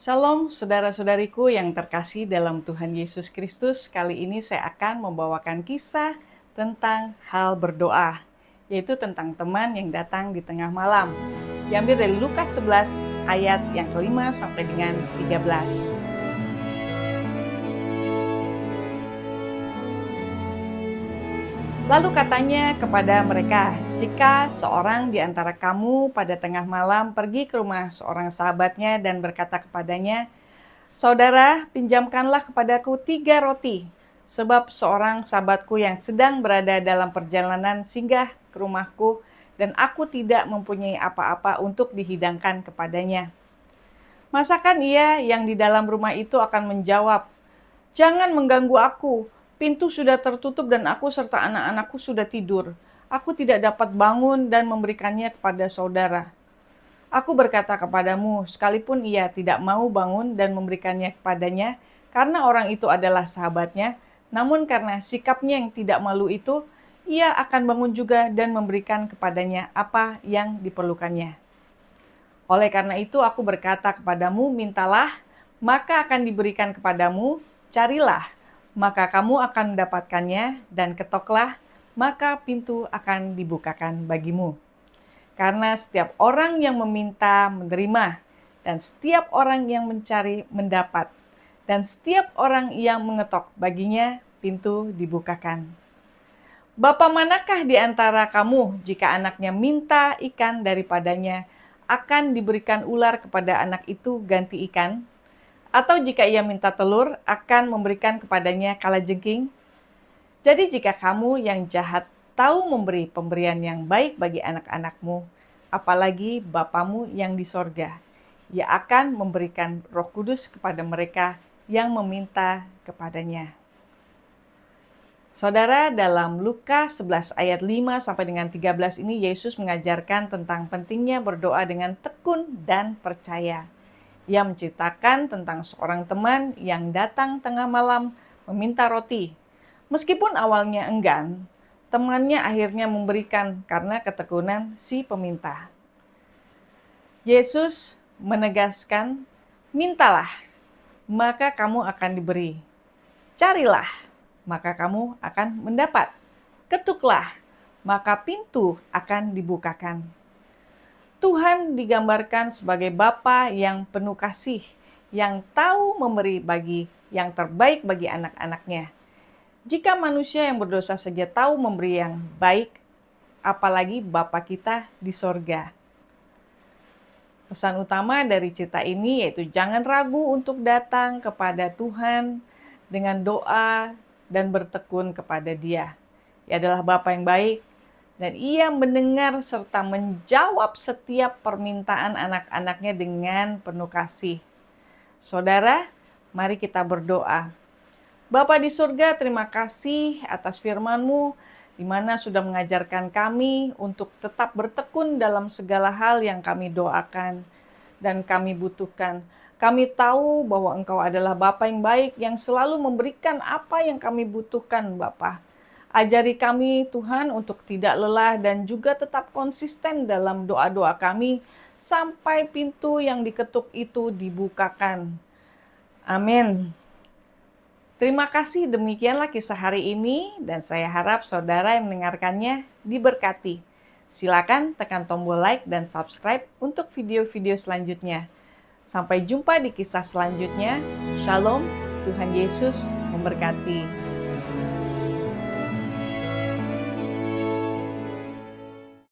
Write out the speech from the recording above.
Shalom saudara-saudariku yang terkasih dalam Tuhan Yesus Kristus. Kali ini saya akan membawakan kisah tentang hal berdoa, yaitu tentang teman yang datang di tengah malam. Diambil dari Lukas 11 ayat yang kelima sampai dengan 13. Lalu katanya kepada mereka, jika seorang di antara kamu pada tengah malam pergi ke rumah seorang sahabatnya dan berkata kepadanya, "Saudara, pinjamkanlah kepadaku 3 roti, sebab seorang sahabatku yang sedang berada dalam perjalanan singgah ke rumahku dan aku tidak mempunyai apa-apa untuk dihidangkan kepadanya." Masakan ia yang di dalam rumah itu akan menjawab, "Jangan mengganggu aku, pintu sudah tertutup dan aku serta anak-anakku sudah tidur. Aku tidak dapat bangun dan memberikannya kepada saudara." Aku berkata kepadamu, sekalipun ia tidak mau bangun dan memberikannya kepadanya, karena orang itu adalah sahabatnya, namun karena sikapnya yang tidak malu itu, ia akan bangun juga dan memberikan kepadanya apa yang diperlukannya. Oleh karena itu aku berkata kepadamu, mintalah, maka akan diberikan kepadamu, carilah, maka kamu akan mendapatkannya, dan ketoklah, maka pintu akan dibukakan bagimu. Karena setiap orang yang meminta menerima, dan setiap orang yang mencari mendapat, dan setiap orang yang mengetok baginya pintu dibukakan. Bapa manakah di antara kamu jika anaknya minta ikan daripadanya, akan diberikan ular kepada anak itu ganti ikan? Atau jika ia minta telur, akan memberikan kepadanya kalajengking? Jadi jika kamu yang jahat tahu memberi pemberian yang baik bagi anak-anakmu, apalagi Bapamu yang di sorga, ia akan memberikan Roh Kudus kepada mereka yang meminta kepadanya. Saudara, dalam Lukas 11 ayat 5 sampai dengan 13 ini Yesus mengajarkan tentang pentingnya berdoa dengan tekun dan percaya. Ia menceritakan tentang seorang teman yang datang tengah malam meminta roti. Meskipun awalnya enggan, temannya akhirnya memberikan karena ketekunan si peminta. Yesus menegaskan, mintalah, maka kamu akan diberi. Carilah, maka kamu akan mendapat. Ketuklah, maka pintu akan dibukakan. Tuhan digambarkan sebagai Bapa yang penuh kasih, yang tahu memberi bagi yang terbaik bagi anak-anaknya. Jika manusia yang berdosa saja tahu memberi yang baik, apalagi Bapa kita di sorga. Pesan utama dari cerita ini yaitu jangan ragu untuk datang kepada Tuhan dengan doa dan bertekun kepada Dia. Ia adalah Bapa yang baik dan Ia mendengar serta menjawab setiap permintaan anak-anaknya dengan penuh kasih. Saudara, mari kita berdoa. Bapa di surga, terima kasih atas firman-Mu, di mana sudah mengajarkan kami untuk tetap bertekun dalam segala hal yang kami doakan dan kami butuhkan. Kami tahu bahwa Engkau adalah Bapa yang baik yang selalu memberikan apa yang kami butuhkan, Bapa. Ajari kami, Tuhan, untuk tidak lelah dan juga tetap konsisten dalam doa-doa kami sampai pintu yang diketuk itu dibukakan. Amin. Terima kasih, demikianlah kisah hari ini dan saya harap saudara yang mendengarkannya diberkati. Silakan tekan tombol like dan subscribe untuk video-video selanjutnya. Sampai jumpa di kisah selanjutnya. Shalom, Tuhan Yesus memberkati.